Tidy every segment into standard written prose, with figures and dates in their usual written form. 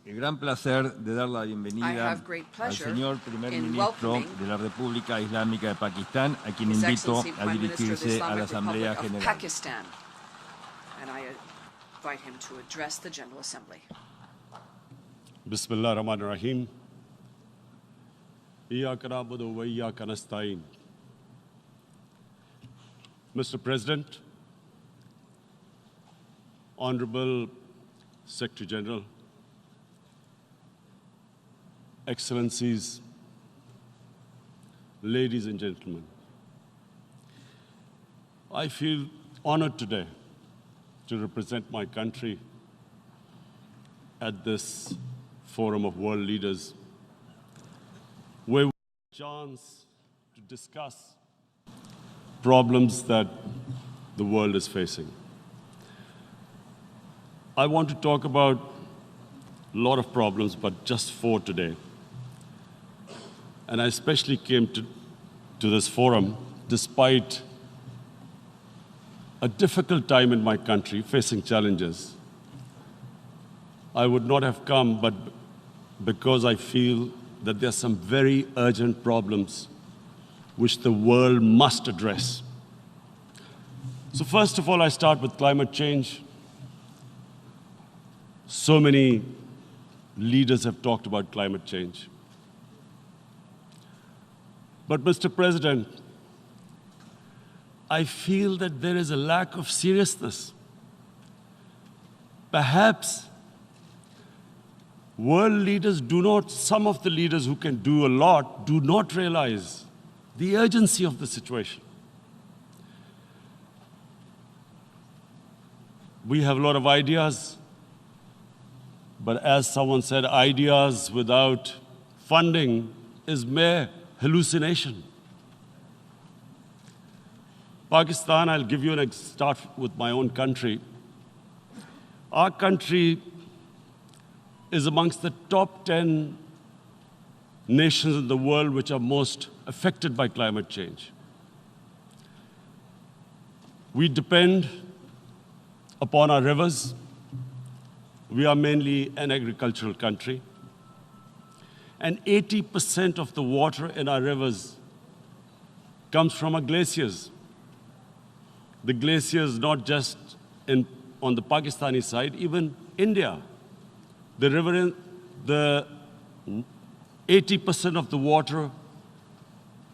El gran placer de dar la bienvenida al señor primer ministro de la República Islámica de Pakistán, a quien invito a dirigirse a la Asamblea General. Bismillah ar-Rahman ar-Rahim. Iyyaka na'budu wa iyyaka nasta'in. Mr. President, Honorable Secretary General, Excellencies, ladies and gentlemen, I feel honored today to represent my country at this forum of world leaders, where we have a chance to discuss problems that the world is facing. I want to talk about a lot of problems, but just 4 today. And I especially came to this forum despite a difficult time in my country, facing challenges. I would not have come, but because I feel that there are some very urgent problems which the world must address. So first of all, I start with climate change. So many leaders have talked about climate change. But Mr. President, I feel that there is a lack of seriousness. Perhaps world leaders some of the leaders who can do a lot, do not realize the urgency of the situation. We have a lot of ideas, but as someone said, ideas without funding is mere hallucination. Pakistan, I'll give you start with my own country. Our country is amongst the top 10 nations in the world which are most affected by climate change. We depend upon our rivers. We are mainly an agricultural country. And 80% of the water in our rivers comes from our glaciers. The glaciers, not just on the Pakistani side, even India. The 80% of the water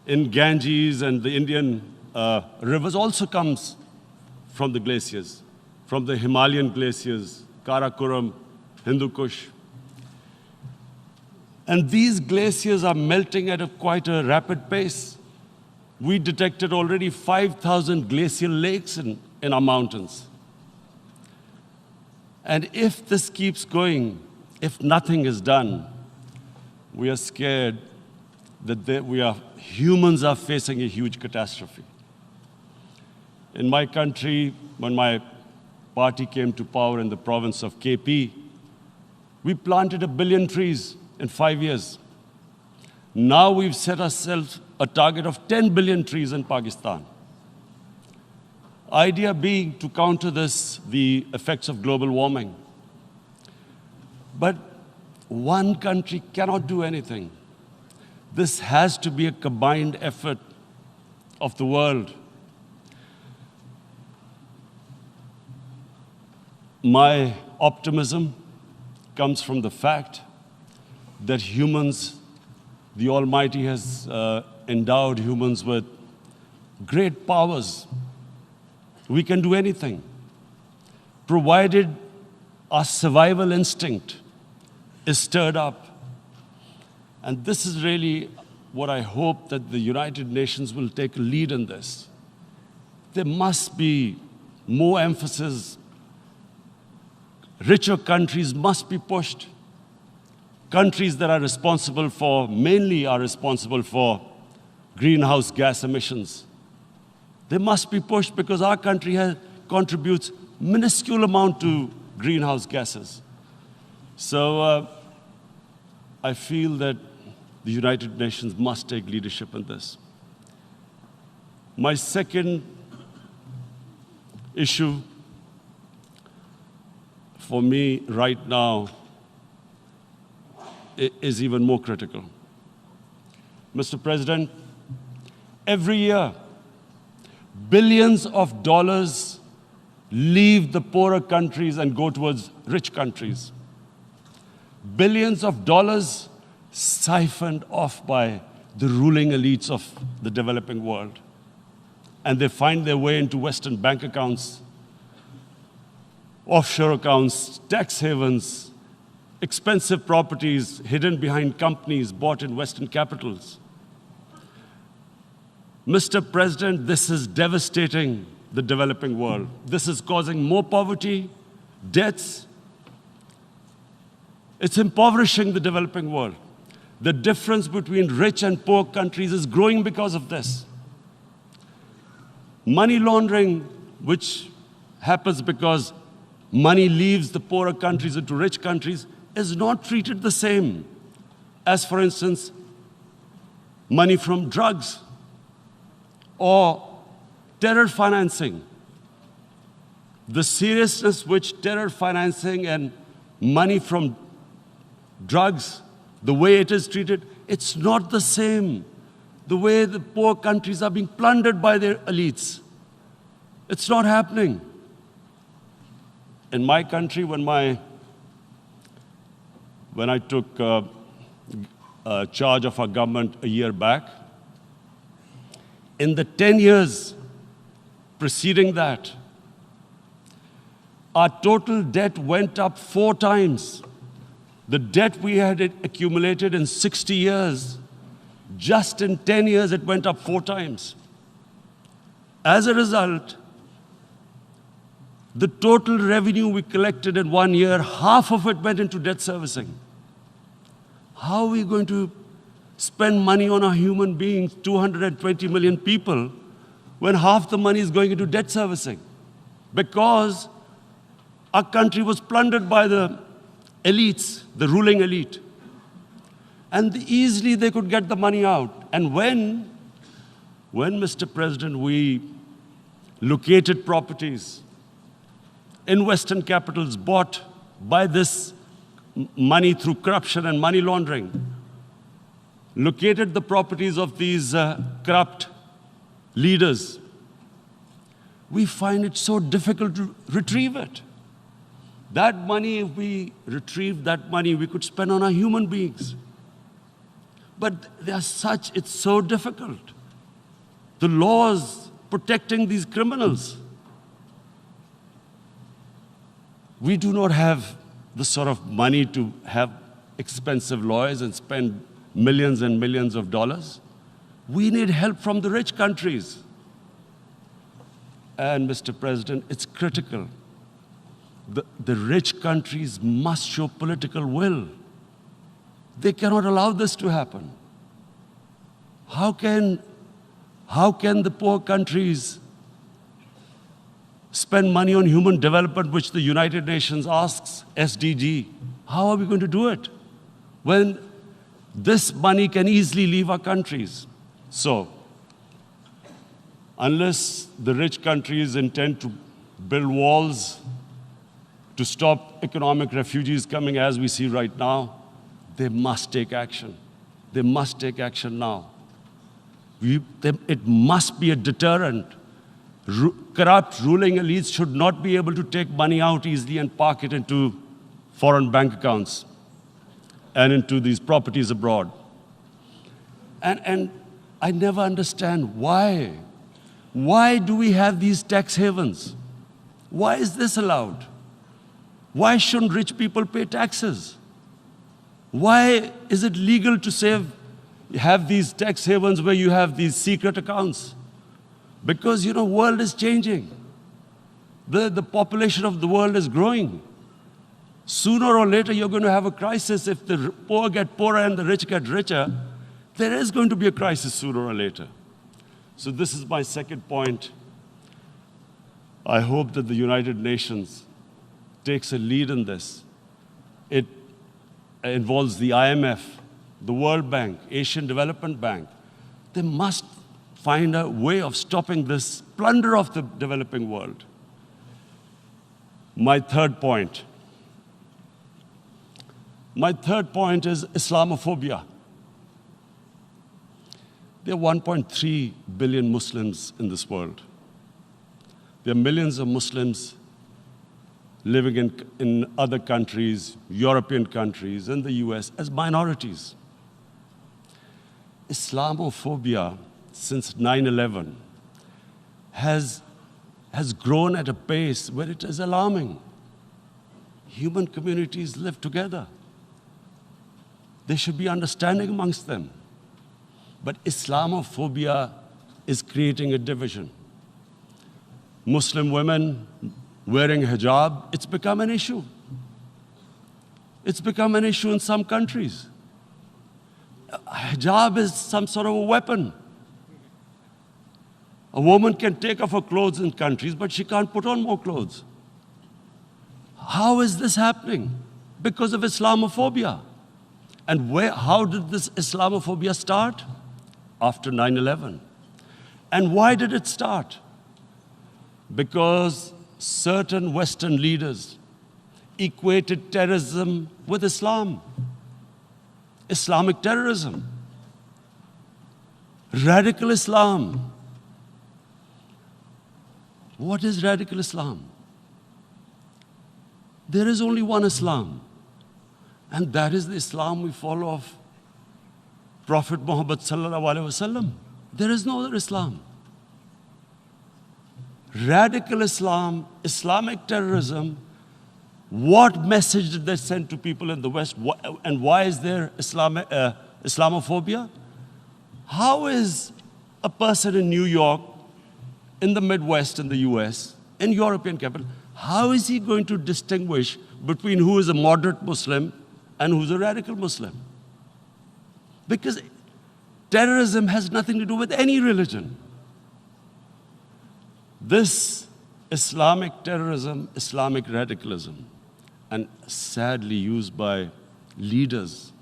in Ganges and the Indian rivers also comes from the glaciers, from the Himalayan glaciers, Karakoram, Hindu Kush. And these glaciers are melting at quite a rapid pace. We detected already 5,000 glacial lakes in our mountains. And if this keeps going, if nothing is done, we are scared that humans are facing a huge catastrophe. In my country, when my party came to power in the province of KP, we planted 1 billion trees in 5 years. Now we've set ourselves a target of 10 billion trees in Pakistan. Idea being to counter the effects of global warming. But one country cannot do anything. This has to be a combined effort of the world. My optimism comes from the fact that the Almighty has endowed humans with great powers. We can do anything, provided our survival instinct is stirred up. And this is really what I hope that the United Nations will take a lead in this. There must be more emphasis. Richer countries must be pushed. Countries that are mainly responsible for greenhouse gas emissions. They must be pushed because our country contributes minuscule amount to greenhouse gases. So I feel that the United Nations must take leadership in this. My second issue for me right now is even more critical. Mr. President, every year, billions of dollars leave the poorer countries and go towards rich countries. Billions of dollars siphoned off by the ruling elites of the developing world. And they find their way into Western bank accounts, offshore accounts, tax havens, expensive properties hidden behind companies bought in Western capitals. Mr. President, this is devastating the developing world. This is causing more poverty, debts. It's impoverishing the developing world. The difference between rich and poor countries is growing because of this. Money laundering, which happens because money leaves the poorer countries into rich countries, is not treated the same as, for instance, money from drugs or terror financing. The seriousness which terror financing and money from drugs, the way it is treated, it's not the same. The way the poor countries are being plundered by their elites. It's not happening. In my country, when I took charge of our government a year back, in the 10 years preceding that, our total debt went up 4 times. The debt we had accumulated in 60 years, just in 10 years, it went up 4 times. As a result, the total revenue we collected in 1 year, half of it went into debt servicing. How are we going to spend money on our human beings, 220 million people, when half the money is going into debt servicing? Because our country was plundered by the elites, the ruling elite. And easily they could get the money out. And when, Mr. President, we located properties in Western capitals bought by this money through corruption and money laundering, located the properties of these corrupt leaders, we find it so difficult to retrieve it. That money, if we retrieved that money, we could spend on our human beings. But it's so difficult. The laws protecting these criminals. We do not have the sort of money to have expensive lawyers and spend millions and millions of dollars. We need help from the rich countries. And Mr. President, it's critical. The rich countries must show political will. They cannot allow this to happen. How can the poor countries spend money on human development, which the United Nations asks, SDG? How are we going to do it when this money can easily leave our countries? So, unless the rich countries intend to build walls to stop economic refugees coming as we see right now, they must take action. They must take action now. It must be a deterrent. Corrupt ruling elites should not be able to take money out easily and park it into foreign bank accounts and into these properties abroad. And I never understand why. Why do we have these tax havens? Why is this allowed? Why shouldn't rich people pay taxes? Why is it legal to have these tax havens where you have these secret accounts? Because, the world is changing. The population of the world is growing. Sooner or later, you're going to have a crisis. If the poor get poorer and the rich get richer, there is going to be a crisis sooner or later. So this is my second point. I hope that the United Nations takes a lead in this. It involves the IMF, the World Bank, Asian Development Bank. They must find a way of stopping this plunder of the developing world. My third point. My third point is Islamophobia. There are 1.3 billion Muslims in this world. There are millions of Muslims living in other countries, European countries, in the US, as minorities. Islamophobia, since 9/11, has grown at a pace where it is alarming. Human communities live together. There should be understanding amongst them. But Islamophobia is creating a division. Muslim women wearing hijab, it's become an issue. It's become an issue in some countries. Hijab is some sort of a weapon. A woman can take off her clothes in countries, but she can't put on more clothes. How is this happening? Because of Islamophobia. And how did this Islamophobia start? After 9/11. And why did it start? Because certain Western leaders equated terrorism with Islam. Islamic terrorism. Radical Islam. What is radical Islam? There is only one Islam, and that is the Islam we follow of Prophet Muhammad sallallahu alaihi wasallam. There is no other Islam. Radical Islam, Islamic terrorism, what message did they send to people in the West, and why is there Islamophobia? How is a person in New York, in the Midwest, in the US, in European capital, how is he going to distinguish between who is a moderate Muslim and who's a radical Muslim? Because terrorism has nothing to do with any religion. This Islamic terrorism, Islamic radicalism, and sadly used by leaders,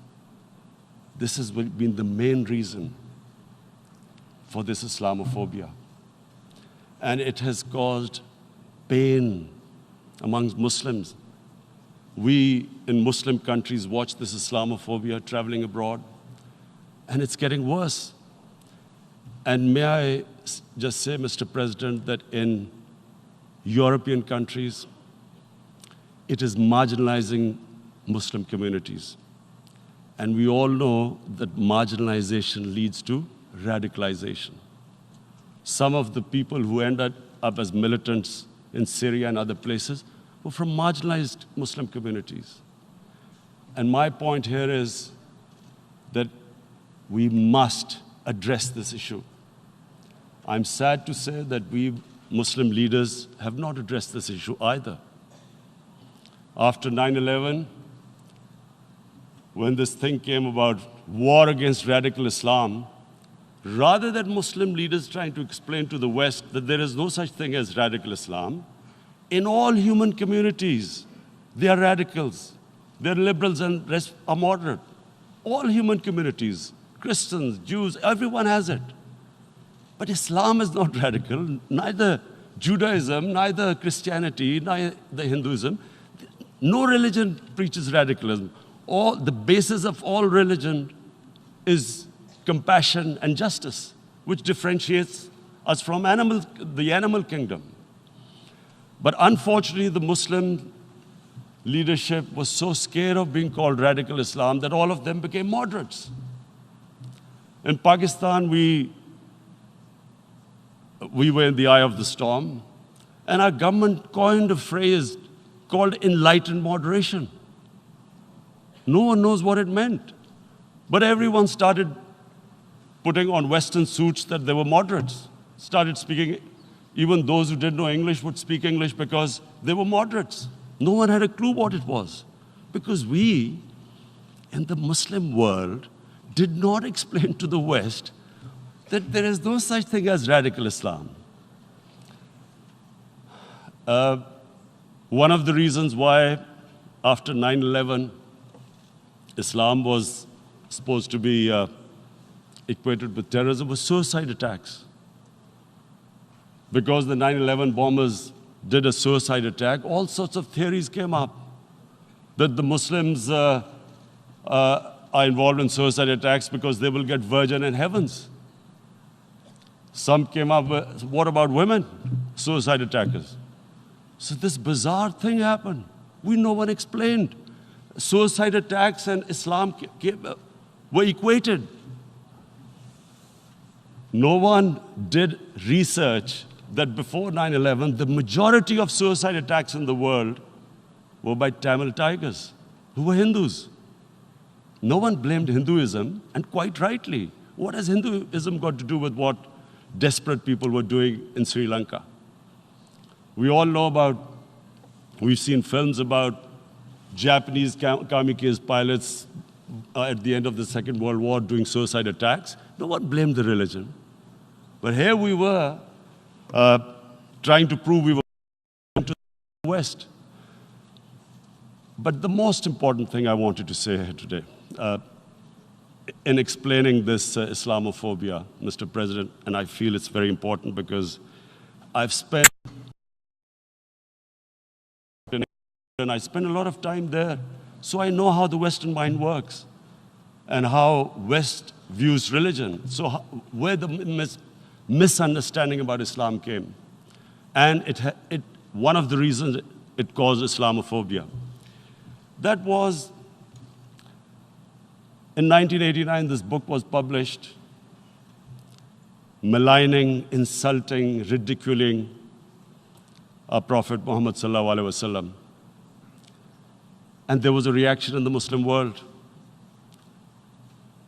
this has been the main reason for this Islamophobia. And it has caused pain amongst Muslims. We in Muslim countries watch this Islamophobia traveling abroad, and it's getting worse. And may I just say, Mr. President, that in European countries, it is marginalizing Muslim communities. And we all know that marginalization leads to radicalization. Some of the people who ended up as militants in Syria and other places were from marginalized Muslim communities. And my point here is that we must address this issue. I'm sad to say that we Muslim leaders have not addressed this issue either. After 9/11, when this thing came about war against radical Islam, rather than Muslim leaders trying to explain to the West that there is no such thing as radical Islam, in all human communities, they are radicals. They're liberals and rest are moderate. All human communities, Christians, Jews, everyone has it. But Islam is not radical, neither Judaism, neither Christianity, neither Hinduism. No religion preaches radicalism. The basis of all religion is compassion and justice, which differentiates us from the animal kingdom. But unfortunately, the Muslim leadership was so scared of being called radical Islam that all of them became moderates. In Pakistan, we were in the eye of the storm, and our government coined a phrase called enlightened moderation. No one knows what it meant, but everyone started putting on Western suits that they were moderates, started speaking. Even those who didn't know English would speak English because they were moderates. No one had a clue what it was, because we, in the Muslim world, did not explain to the West that there is no such thing as radical Islam. One of the reasons why, after 9/11, Islam was supposed to be equated with terrorism was suicide attacks. Because the 9/11 bombers did a suicide attack, all sorts of theories came up that the Muslims are involved in suicide attacks because they will get virgin in heavens. Some came up with, what about women, suicide attackers? So this bizarre thing happened. No one explained. Suicide attacks and Islam were equated. No one did research that before 9/11, the majority of suicide attacks in the world were by Tamil tigers, who were Hindus. No one blamed Hinduism, and quite rightly. What has Hinduism got to do with what desperate people were doing in Sri Lanka? We all know about, we've seen films about Japanese kamikaze pilots at the end of the Second World War doing suicide attacks. No one blamed the religion. But here we were trying to prove we were going to the West. But the most important thing I wanted to say here today, in explaining this Islamophobia, Mr. President, and I feel it's very important because I've spent a lot of time there, so I know how the Western mind works and how West views religion. So where the misunderstanding about Islam came. And one of the reasons it caused Islamophobia. That was, in 1989, this book was published, maligning, insulting, ridiculing our Prophet Muhammad sallallahu alaihi wasallam. And there was a reaction in the Muslim world.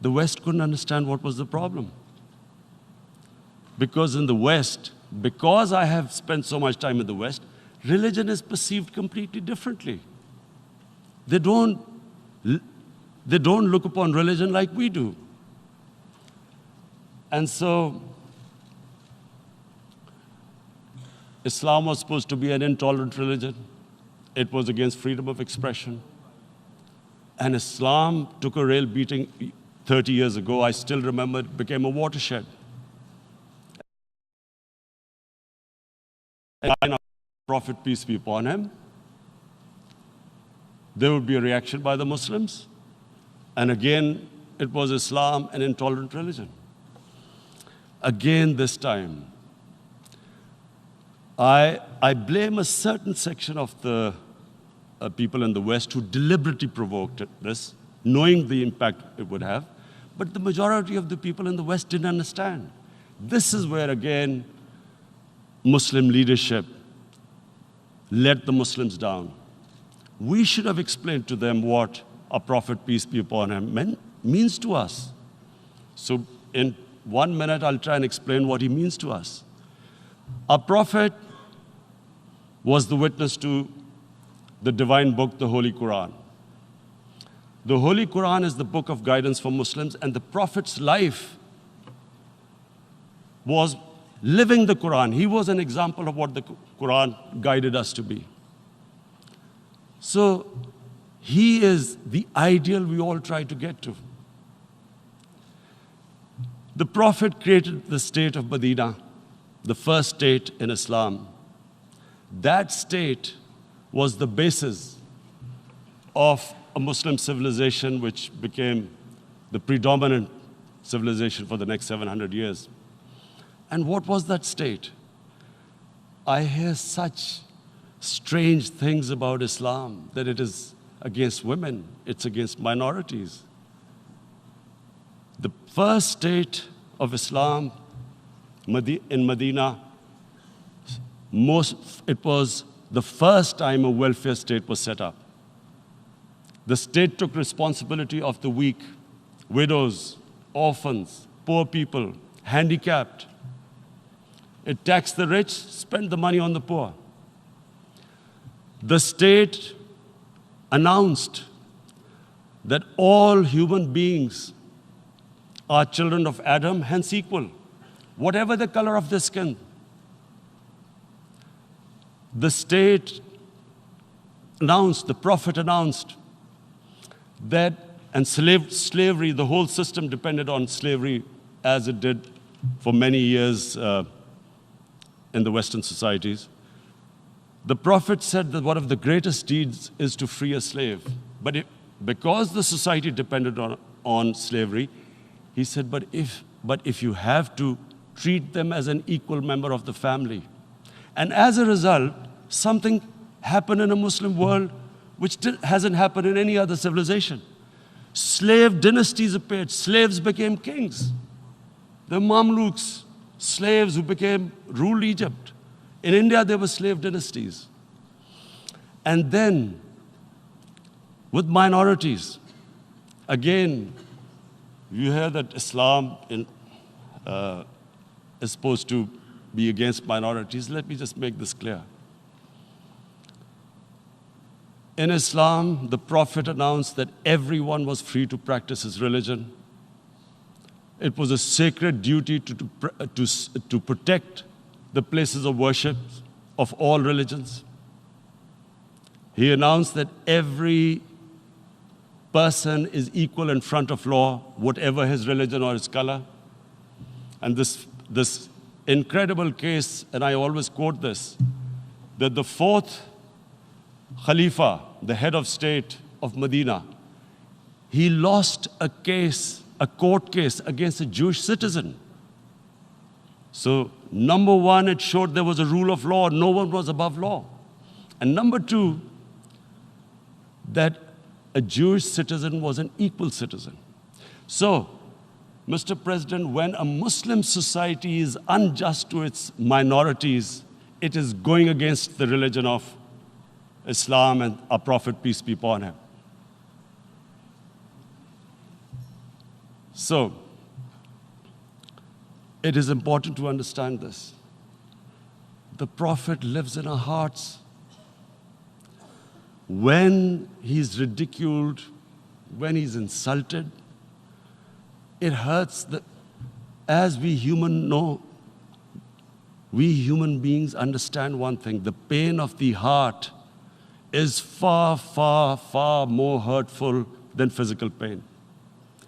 The West couldn't understand what was the problem. Because in the West, because I have spent so much time in the West, religion is perceived completely differently. They don't look upon religion like we do. And so, Islam was supposed to be an intolerant religion. It was against freedom of expression. And Islam took a real beating 30 years ago. I still remember it became a watershed. And Prophet, peace be upon him, there would be a reaction by the Muslims. And again, it was Islam, an intolerant religion. Again, this time, I blame a certain section of the people in the West who deliberately provoked this, knowing the impact it would have. But the majority of the people in the West didn't understand. This is where, again, Muslim leadership let the Muslims down. We should have explained to them what our Prophet, peace be upon him, means to us. So in 1 minute, I'll try and explain what he means to us. Our Prophet was the witness to the divine book, the Holy Quran. The Holy Quran is the book of guidance for Muslims, and the Prophet's life was living the Quran. He was an example of what the Quran guided us to be. So he is the ideal we all try to get to. The Prophet created the state of Medina, the first state in Islam. That state was the basis of a Muslim civilization which became the predominant civilization for the next 700 years. And what was that state? I hear such strange things about Islam, that it is against women, it's against minorities. The first state of Islam in Medina, it was the first time a welfare state was set up. The state took responsibility of the weak, widows, orphans, poor people, handicapped. It taxed the rich, spent the money on the poor. The state announced that all human beings are children of Adam, hence equal, whatever the color of their skin. The state announced, the Prophet announced that, and slavery, the whole system depended on slavery as it did for many years in the Western societies. The Prophet said that one of the greatest deeds is to free a slave. But because the society depended on slavery, he said, but if you have to, treat them as an equal member of the family. And as a result, something happened in a Muslim world which hasn't happened in any other civilization. Slave dynasties appeared. Slaves became kings. The Mamluks, slaves who ruled Egypt. In India, there were slave dynasties. And then, with minorities, again, you hear that Islam is supposed to be against minorities. Let me just make this clear. In Islam, the Prophet announced that everyone was free to practice his religion. It was a sacred duty to protect the places of worship of all religions. He announced that every person is equal in front of law, whatever his religion or his color. And this incredible case, and I always quote this, that the fourth Khalifa, the head of state of Medina, he lost a court case against a Jewish citizen. So, number one, it showed there was a rule of law, no one was above law. And number two, that a Jewish citizen was an equal citizen. So, Mr. President, when a Muslim society is unjust to its minorities, it is going against the religion of Islam and our Prophet, peace be upon him. So, it is important to understand this. The Prophet lives in our hearts. When he's ridiculed, when he's insulted, it hurts. As we human beings understand one thing, the pain of the heart is far, far, far more hurtful than physical pain.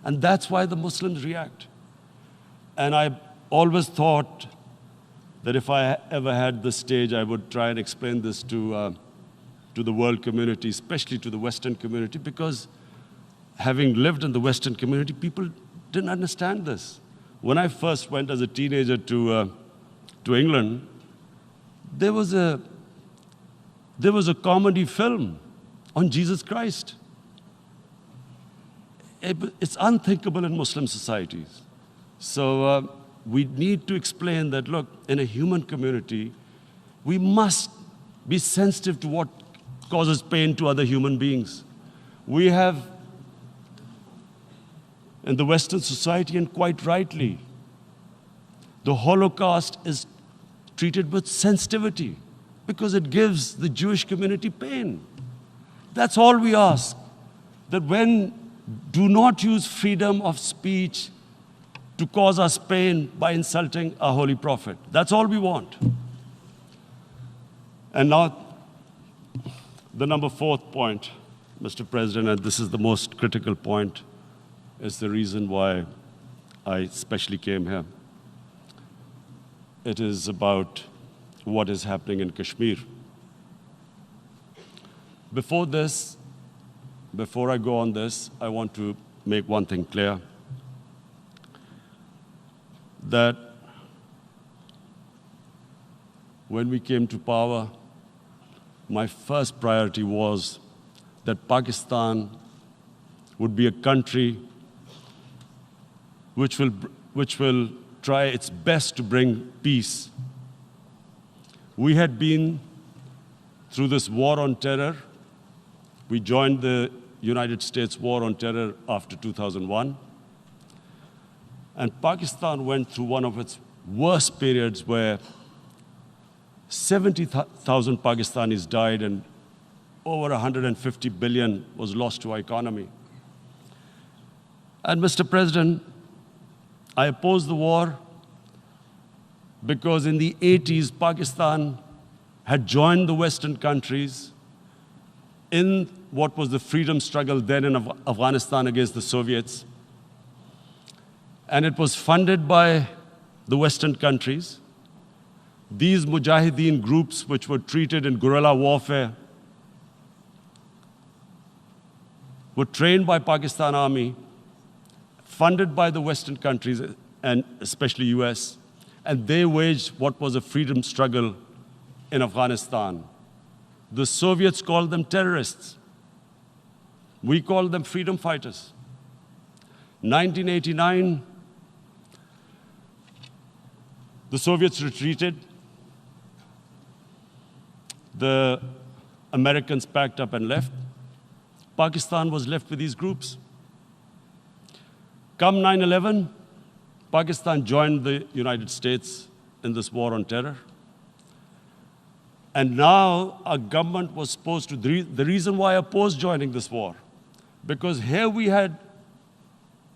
And that's why the Muslims react. And I always thought that if I ever had the stage, I would try and explain this to the world community, especially to the Western community, because having lived in the Western community, people didn't understand this. When I first went as a teenager to England, there was a comedy film on Jesus Christ. It's unthinkable in Muslim societies. So we need to explain that, look, in a human community, we must be sensitive to what causes pain to other human beings. We have, in the Western society, and quite rightly, the Holocaust is treated with sensitivity because it gives the Jewish community pain. That's all we ask, that do not use freedom of speech to cause us pain by insulting our Holy Prophet. That's all we want. And now, the number fourth point, Mr. President, and this is the most critical point, is the reason why I especially came here. It is about what is happening in Kashmir. Before I go on this, I want to make one thing clear, that when we came to power, my first priority was that Pakistan would be a country which will try its best to bring peace. We had been through this war on terror. We joined the United States war on terror after 2001. And Pakistan went through one of its worst periods where 70,000 Pakistanis died and over 150 billion was lost to our economy. And Mr. President, I opposed the war because in the 80s, Pakistan had joined the Western countries in what was the freedom struggle then in Afghanistan against the Soviets. And it was funded by the Western countries. These Mujahideen groups, which were treated in guerrilla warfare, were trained by Pakistan Army, funded by the Western countries, and especially US, and they waged what was a freedom struggle in Afghanistan. The Soviets called them terrorists. We called them freedom fighters. 1989, the Soviets retreated. The Americans packed up and left. Pakistan was left with these groups. Come 9/11, Pakistan joined the United States in this war on terror. And now our government was supposed to, the reason why I opposed joining this war, because here we had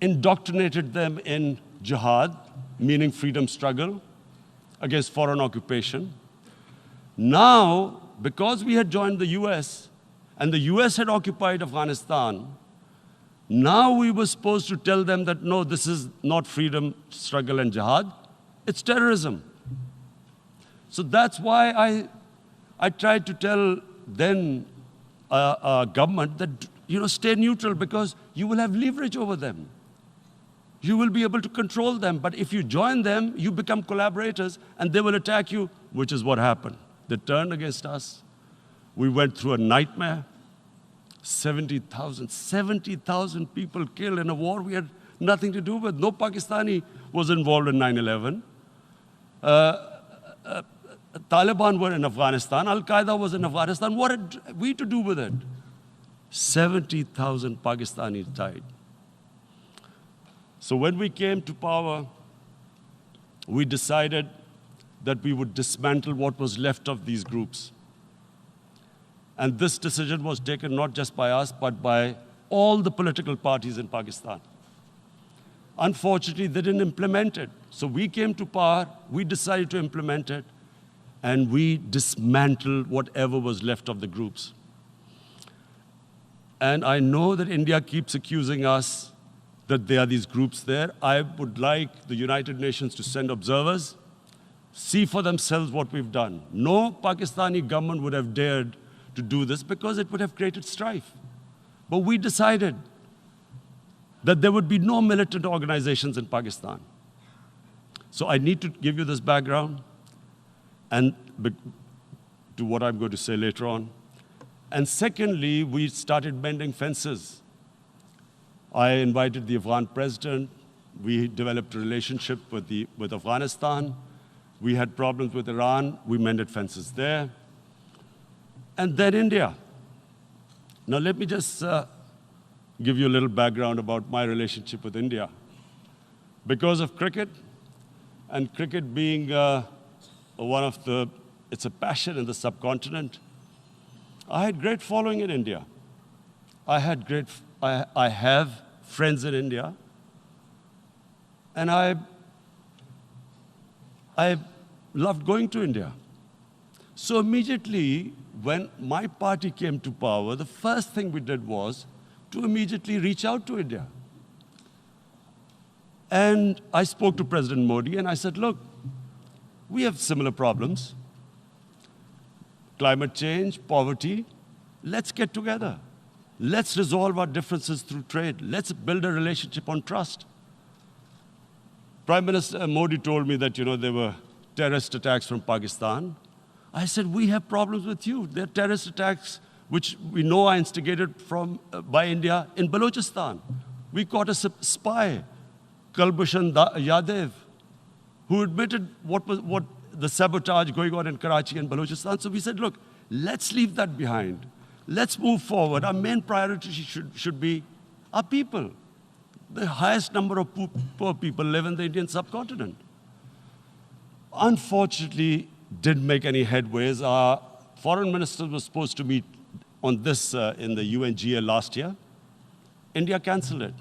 indoctrinated them in jihad, meaning freedom struggle against foreign occupation. Now, because we had joined the US, and the US had occupied Afghanistan, now we were supposed to tell them that, no, this is not freedom struggle and jihad, it's terrorism. So that's why I tried to tell then government that, stay neutral, because you will have leverage over them. You will be able to control them. But if you join them, you become collaborators, and they will attack you, which is what happened. They turned against us. We went through a nightmare. 70,000 people killed in a war we had nothing to do with. No Pakistani was involved in 9/11. Taliban were in Afghanistan. Al-Qaeda was in Afghanistan. What had we to do with it? 70,000 Pakistanis died. So when we came to power, we decided that we would dismantle what was left of these groups. And this decision was taken not just by us, but by all the political parties in Pakistan. Unfortunately, they didn't implement it. So we came to power, we decided to implement it, and we dismantled whatever was left of the groups. And I know that India keeps accusing us that there are these groups there. I would like the United Nations to send observers, see for themselves what we've done. No Pakistani government would have dared to do this because it would have created strife. But we decided that there would be no militant organizations in Pakistan. So I need to give you this background and to what I'm going to say later on. And secondly, we started mending fences. I invited the Afghan president. We developed a relationship with Afghanistan. We had problems with Iran. We mended fences there. And then India. Now let me just give you a little background about my relationship with India. Because of cricket, and cricket being it's a passion in the subcontinent, I had great following in India. I have friends in India, and I loved going to India. So immediately, when my party came to power, the first thing we did was to immediately reach out to India. And I spoke to President Modi, and I said, look, we have similar problems. Climate change, poverty, let's get together. Let's resolve our differences through trade. Let's build a relationship on trust. Prime Minister Modi told me that, there were terrorist attacks from Pakistan. I said, we have problems with you. There are terrorist attacks which we know are instigated by India in Balochistan. We caught a spy, Kulbhushan Yadav, who admitted what the sabotage going on in Karachi and Balochistan. So we said, look, let's leave that behind. Let's move forward. Our main priority should be our people. The highest number of poor people live in the Indian subcontinent. Unfortunately, didn't make any headways. Our foreign ministers were supposed to meet on this in the UNGA last year. India canceled it.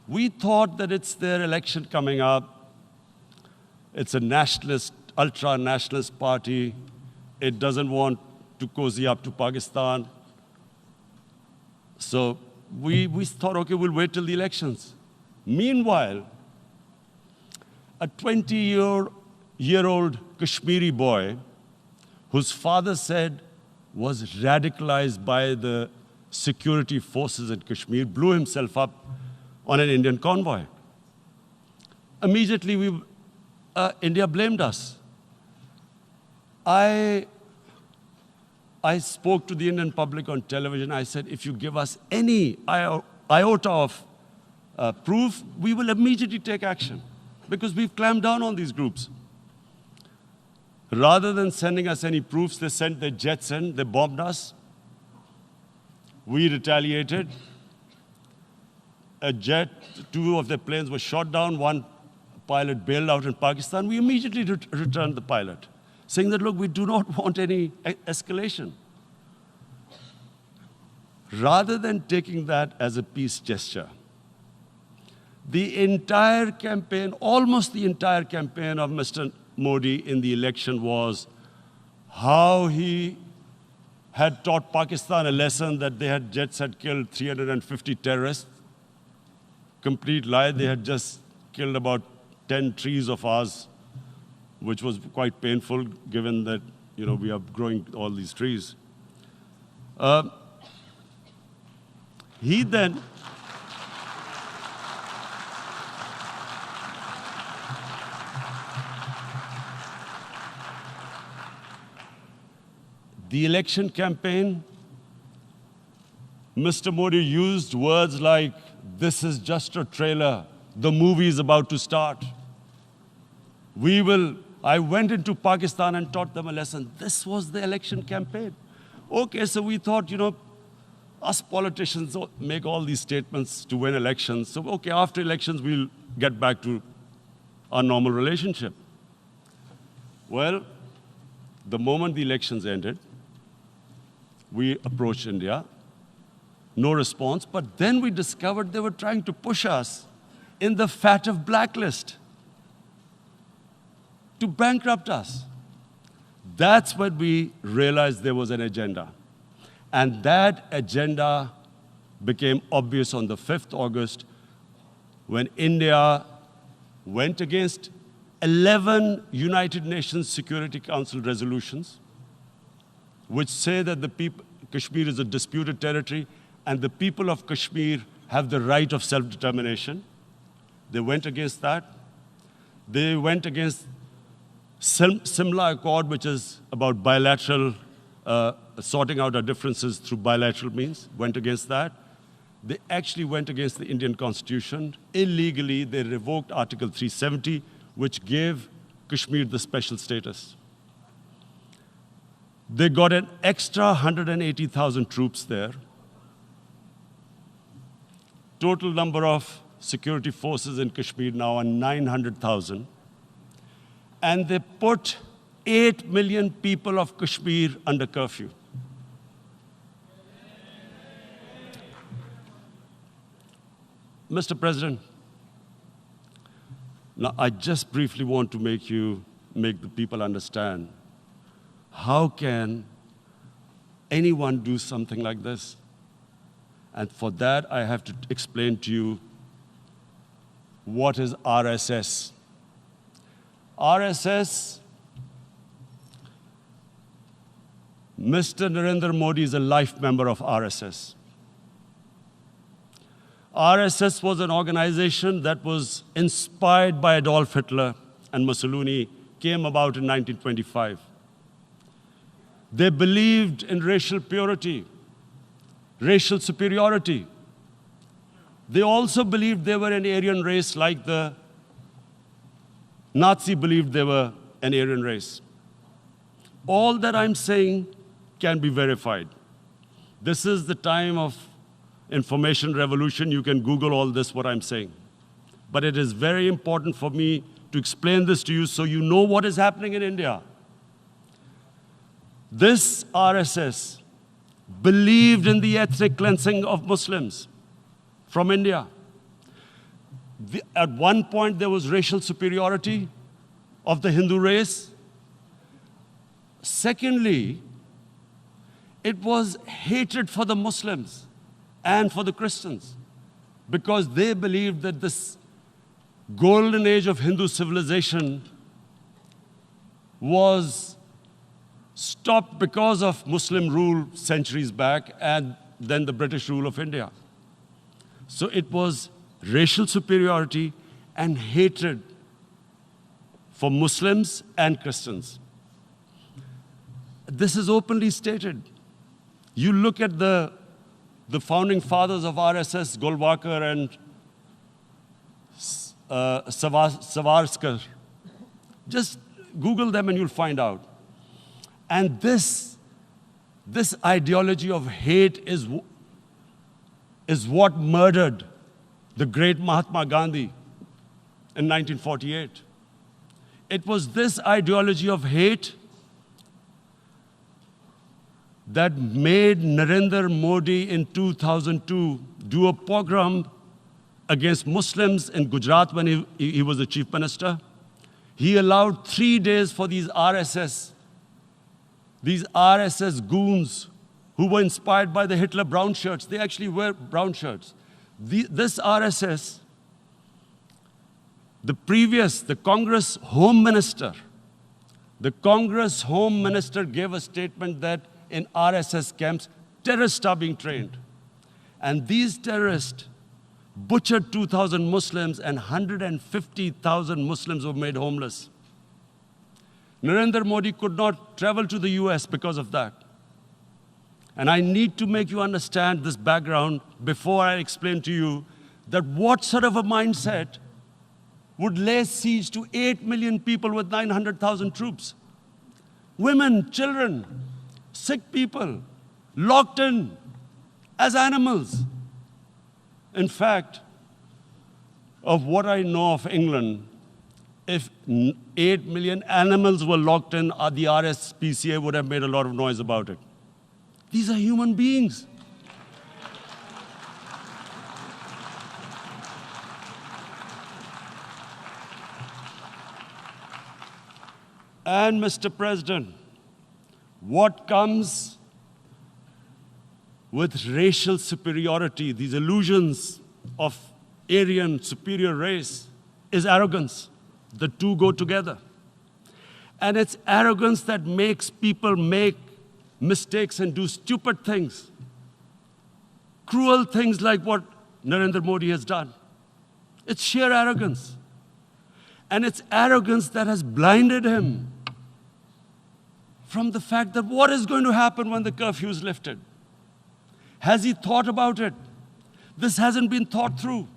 We thought that it's their election coming up. It's a nationalist, ultra-nationalist party. It doesn't want to cozy up to Pakistan. So we thought, okay, we'll wait till the elections. Meanwhile, a 20-year-old Kashmiri boy, whose father said was radicalized by the security forces in Kashmir, blew himself up on an Indian convoy. Immediately, India blamed us. I spoke to the Indian public on television. I said, if you give us any iota of proof, we will immediately take action, because we've clamped down on these groups. Rather than sending us any proofs, they sent their jets in, they bombed us. We retaliated. A jet, 2 of their planes were shot down, 1 pilot bailed out in Pakistan. We immediately returned the pilot, saying that, look, we do not want any escalation. Rather than taking that as a peace gesture, the entire campaign, almost the entire campaign of Mr. Modi in the election was how he had taught Pakistan a lesson that jets had killed 350 terrorists. Complete lie. They had just killed about 10 trees of ours, which was quite painful given that, we are growing all these trees. He then the election campaign, Mr. Modi used words like, this is just a trailer, the movie is about to start. I went into Pakistan and taught them a lesson. This was the election campaign. Okay, so we thought, us politicians make all these statements to win elections. So, okay, after elections, we'll get back to our normal relationship. Well, the moment the elections ended, we approached India, no response, but then we discovered they were trying to push us in the FATF blacklist to bankrupt us. That's when we realized there was an agenda. And that agenda became obvious on the 5th August when India went against 11 United Nations Security Council resolutions, which say that Kashmir is a disputed territory and the people of Kashmir have the right of self-determination. They went against that. They went against Simla Accord, which is about bilateral, sorting out our differences through bilateral means, went against that. They actually went against the Indian Constitution. Illegally, they revoked Article 370, which gave Kashmir the special status. They got an extra 180,000 troops there. Total number of security forces in Kashmir now are 900,000. And they put 8 million people of Kashmir under curfew. Mr. President, now I just briefly want to make the people understand, how can anyone do something like this? And for that, I have to explain to you what is RSS. RSS, Mr. Narendra Modi is a life member of RSS. RSS was an organization that was inspired by Adolf Hitler and Mussolini, came about in 1925. They believed in racial purity, racial superiority. They also believed they were an Aryan race like the Nazi believed they were an Aryan race. All that I'm saying can be verified. This is the time of information revolution. You can Google all this, what I'm saying. But it is very important for me to explain this to you so you know what is happening in India. This RSS believed in the ethnic cleansing of Muslims from India. At one point, there was racial superiority of the Hindu race. Secondly, it was hatred for the Muslims and for the Christians, because they believed that this golden age of Hindu civilization was stopped because of Muslim rule centuries back, and than the British rule of India. So it was racial superiority and hatred for Muslims and Christians. This is openly stated. You look at the founding fathers of RSS, Golwalkar and Savarkar. Just Google them and you'll find out. And this ideology of hate is what murdered the great Mahatma Gandhi in 1948. It was this ideology of hate that made Narendra Modi in 2002 do a pogrom against Muslims in Gujarat when he was the chief minister. He allowed 3 days for these RSS goons who were inspired by the Hitler brown shirts. They actually wear brown shirts. This RSS, the Congress Home Minister gave a statement that in RSS camps, terrorists are being trained. And these terrorists butchered 2,000 Muslims and 150,000 Muslims were made homeless. Narendra Modi could not travel to the US because of that. And I need to make you understand this background before I explain to you that what sort of a mindset would lay siege to 8 million people with 900,000 troops. Women, children, sick people, locked in as animals. In fact, of what I know of England, if 8 million animals were locked in, the RSPCA would have made a lot of noise about it. These are human beings. And Mr. President, what comes with racial superiority, these illusions of Aryan superior race, is arrogance. The two go together. And it's arrogance that makes people make mistakes and do stupid things. Cruel things like what Narendra Modi has done. It's sheer arrogance. And it's arrogance that has blinded him from the fact that what is going to happen when the curfew is lifted? Has he thought about it? This hasn't been thought through.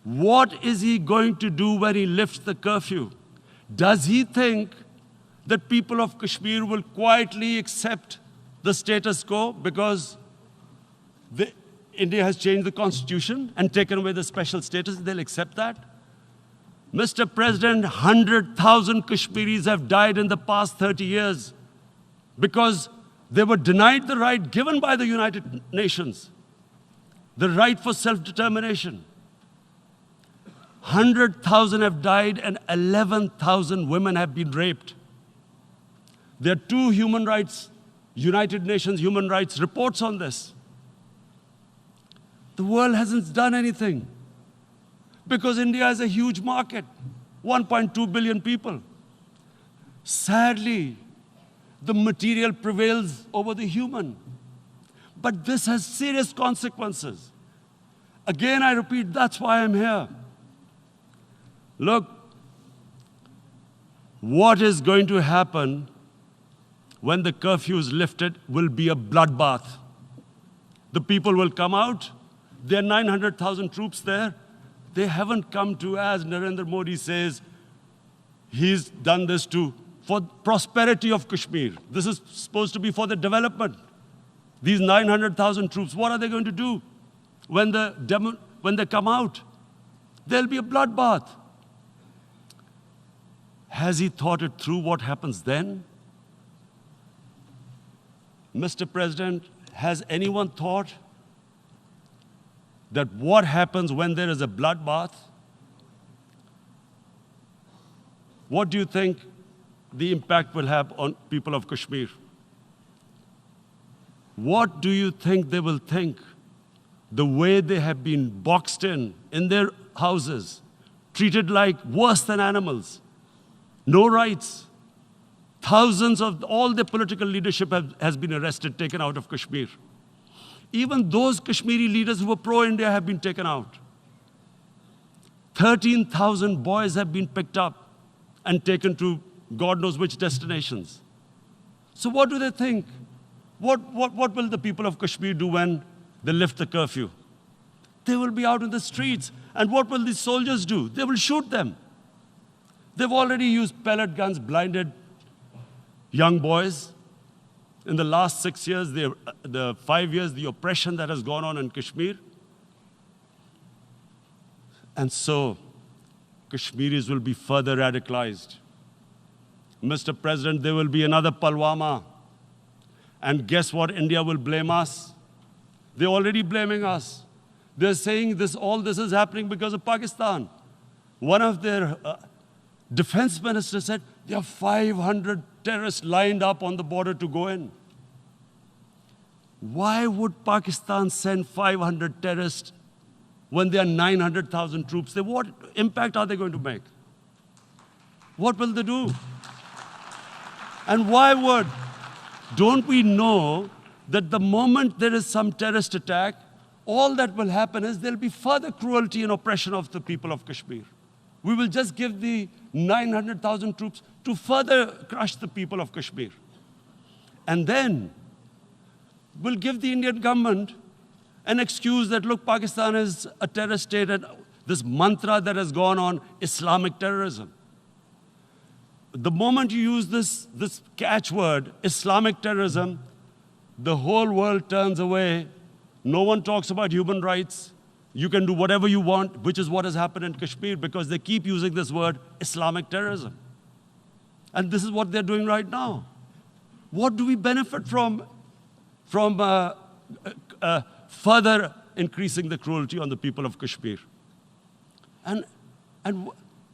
What is he going to do when he lifts the curfew? Does he think that people of Kashmir will quietly accept the status quo because India has changed the constitution and taken away the special status? They'll accept that? Mr. President, 100,000 Kashmiris have died in the past 30 years because they were denied the right given by the United Nations, the right for self-determination. 100,000 have died and 11,000 women have been raped. There are 2 United Nations human rights reports on this. The world hasn't done anything because India is a huge market, 1.2 billion people. Sadly, the material prevails over the human. But this has serious consequences. Again, I repeat, that's why I'm here. Look, what is going to happen when the curfew is lifted will be a bloodbath. The people will come out. There are 900,000 troops there. They haven't come to, as Narendra Modi says, he's done this for prosperity of Kashmir. This is supposed to be for the development. These 900,000 troops, what are they going to do when they come out? There'll be a bloodbath. Has he thought it through what happens then? Mr. President, has anyone thought that what happens when there is a bloodbath? What do you think the impact will have on people of Kashmir? What do you think they will think? The way they have been boxed in their houses, treated like worse than animals, no rights. Thousands of all the political leadership has been arrested, taken out of Kashmir. Even those Kashmiri leaders who were pro-India have been taken out. 13,000 boys have been picked up and taken to God knows which destinations. So what do they think? What will the people of Kashmir do when they lift the curfew? They will be out in the streets. And what will these soldiers do? They will shoot them. They've already used pellet guns, blinded young boys. In the last 6 years, the 5 years, the oppression that has gone on in Kashmir. And so, Kashmiris will be further radicalized. Mr. President, there will be another Pulwama. And guess what? India will blame us. They're already blaming us. They're saying all this is happening because of Pakistan. One of their defense ministers said, there are 500 terrorists lined up on the border to go in. Why would Pakistan send 500 terrorists when there are 900,000 troops? What impact are they going to make? What will they do? And don't we know that the moment there is some terrorist attack, all that will happen is there'll be further cruelty and oppression of the people of Kashmir. We will just give the 900,000 troops to further crush the people of Kashmir. And then we'll give the Indian government an excuse that, look, Pakistan is a terrorist state, and this mantra that has gone on, Islamic terrorism. The moment you use this catchword, Islamic terrorism, the whole world turns away. No one talks about human rights. You can do whatever you want, which is what has happened in Kashmir, because they keep using this word, Islamic terrorism. And this is what they're doing right now. What do we benefit from further increasing the cruelty on the people of Kashmir? And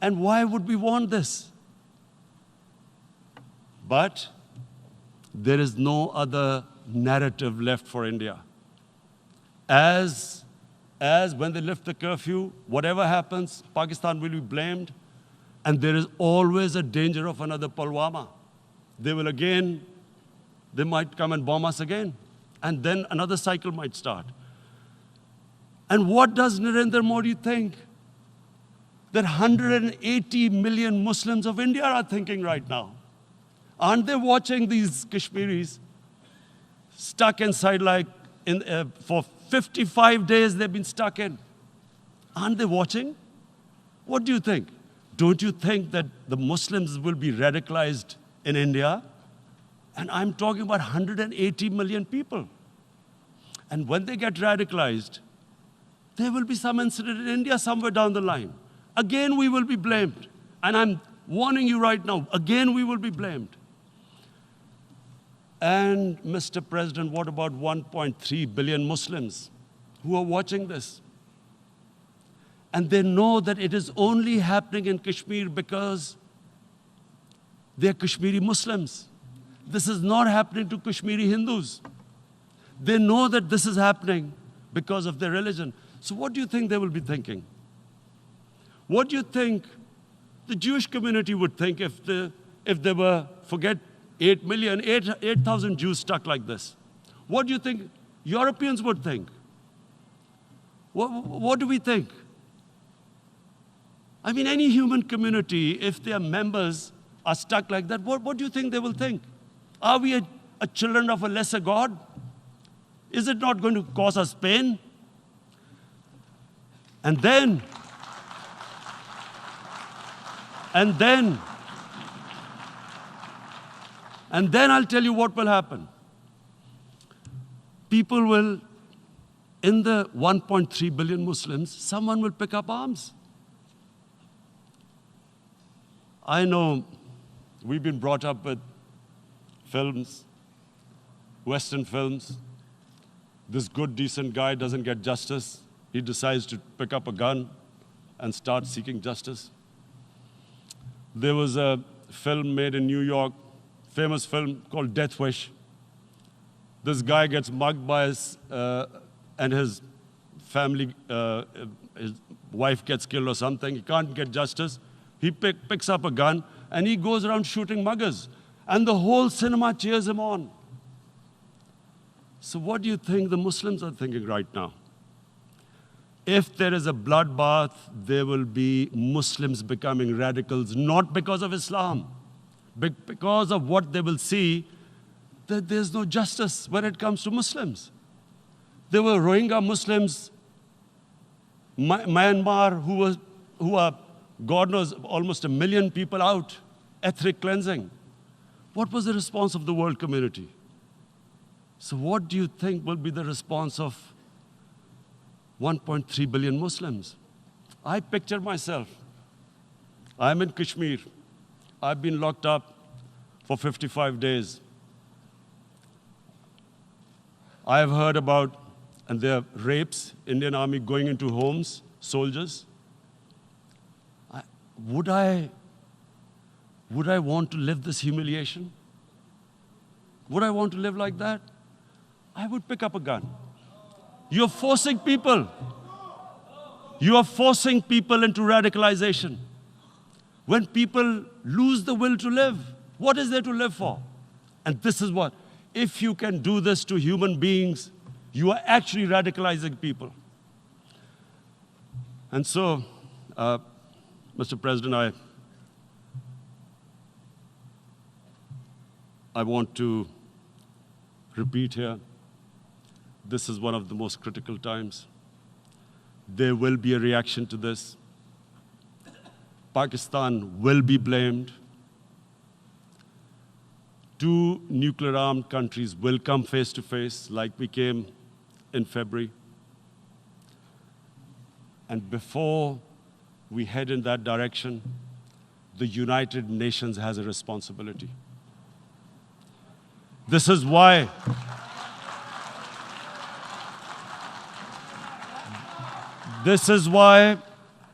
why would we want this? But there is no other narrative left for India. As when they lift the curfew, whatever happens, Pakistan will be blamed, and there is always a danger of another Pulwama. They might come and bomb us again, and then another cycle might start. And what does Narendra Modi think? That 180 million Muslims of India are thinking right now. Aren't they watching these Kashmiris stuck inside for 55 days they've been stuck in? Aren't they watching? What do you think? Don't you think that the Muslims will be radicalized in India? And I'm talking about 180 million people. And when they get radicalized, there will be some incident in India somewhere down the line. Again, we will be blamed. And I'm warning you right now, again, we will be blamed. And Mr. President, what about 1.3 billion Muslims who are watching this? And they know that it is only happening in Kashmir because they're Kashmiri Muslims. This is not happening to Kashmiri Hindus. They know that this is happening because of their religion. So what do you think they will be thinking? What do you think the Jewish community would think if they were, forget 8,000 Jews stuck like this? What do you think Europeans would think? What do we think? I mean, any human community, if their members are stuck like that, what do you think they will think? Are we a children of a lesser God? Is it not going to cause us pain? And then I'll tell you what will happen. People will, in the 1.3 billion Muslims, someone will pick up arms. I know we've been brought up with films, Western films. This good, decent guy doesn't get justice. He decides to pick up a gun and start seeking justice. There was a film made in New York, famous film called Death Wish. This guy gets mugged by and his family, his wife gets killed or something. He can't get justice. He picks up a gun and he goes around shooting muggers. And the whole cinema cheers him on. So what do you think the Muslims are thinking right now? If there is a bloodbath, there will be Muslims becoming radicals, not because of Islam, but because of what they will see, that there's no justice when it comes to Muslims. There were Rohingya Muslims, Myanmar, who are, God knows, almost 1 million people out, ethnic cleansing. What was the response of the world community? So what do you think will be the response of 1.3 billion Muslims? I picture myself. I'm in Kashmir. I've been locked up for 55 days. I have heard about, and there are rapes, Indian Army going into homes, soldiers. Would I want to live this humiliation? Would I want to live like that? I would pick up a gun. You're forcing people. You are forcing people into radicalization. When people lose the will to live, what is there to live for? And this is what, if you can do this to human beings, you are actually radicalizing people. And so, Mr. President, I want to repeat here, this is one of the most critical times. There will be a reaction to this. Pakistan will be blamed. 2 nuclear-armed countries will come face to face like we came in February. And before we head in that direction, the United Nations has a responsibility. This is why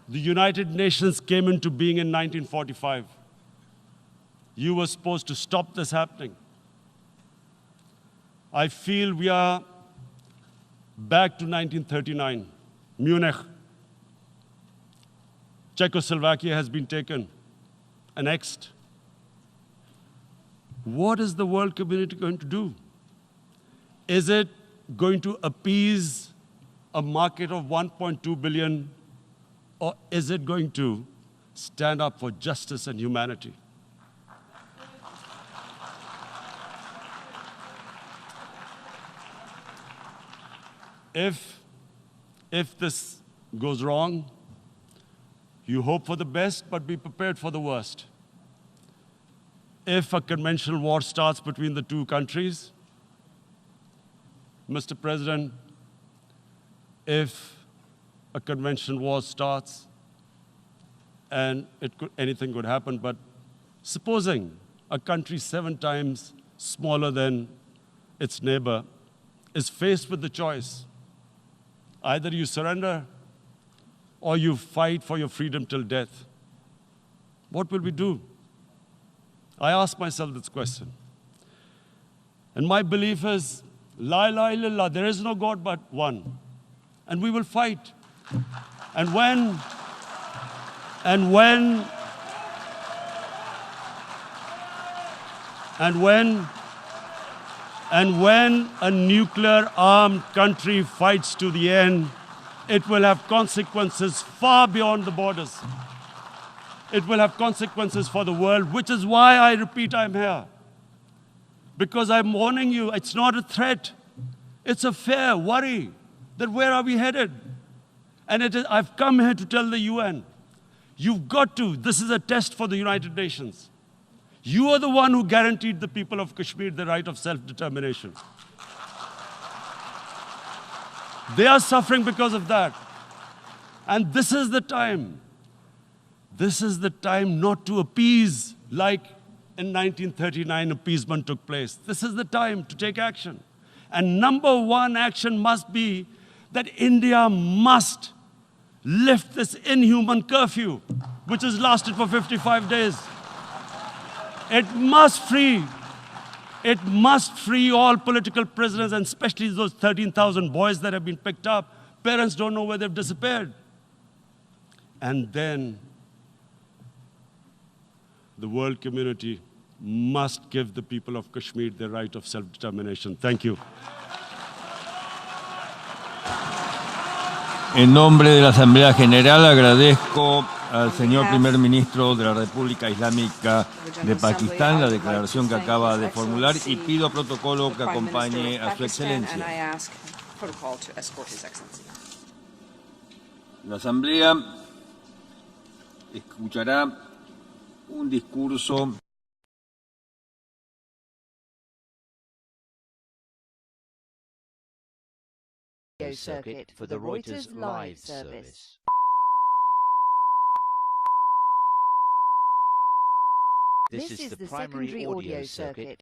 the United Nations came into being in 1945. You were supposed to stop this happening. I feel we are back to 1939, Munich. Czechoslovakia has been taken, annexed. What is the world community going to do? Is it going to appease a market of 1.2 billion, or is it going to stand up for justice and humanity? If this goes wrong, you hope for the best, but be prepared for the worst. If a conventional war starts between the 2 countries, Mr. President, if a conventional war starts, and anything could happen, but supposing a country 7 times smaller than its neighbor is faced with the choice, either you surrender or you fight for your freedom till death, what will we do? I ask myself this question. And my belief is, La ilaha illallah, there is no God but one. And we will fight. And when a nuclear-armed country fights to the end, it will have consequences far beyond the borders. It will have consequences for the world, which is why I repeat I'm here. Because I'm warning you, it's not a threat. It's a fair worry that where are we headed? And I've come here to tell the UN, you've got to, this is a test for the United Nations. You are the one who guaranteed the people of Kashmir the right of self-determination. They are suffering because of that. And this is the time. This is the time not to appease like in 1939 appeasement took place. This is the time to take action. And number 1 action must be that India must lift this inhuman curfew, which has lasted for 55 days. It must free all political prisoners, and especially those 13,000 boys that have been picked up. Parents don't know where they've disappeared. And then the world community must give the people of Kashmir the right of self-determination. Thank you. En nombre de la Asamblea General agradezco al señor primer ministro de la República Islámica de Pakistán la declaración que acaba de formular y pido protocolo que acompañe a su excelencia. La Asamblea escuchará un discurso circuit for the Reuters live service. This is the primary audio circuit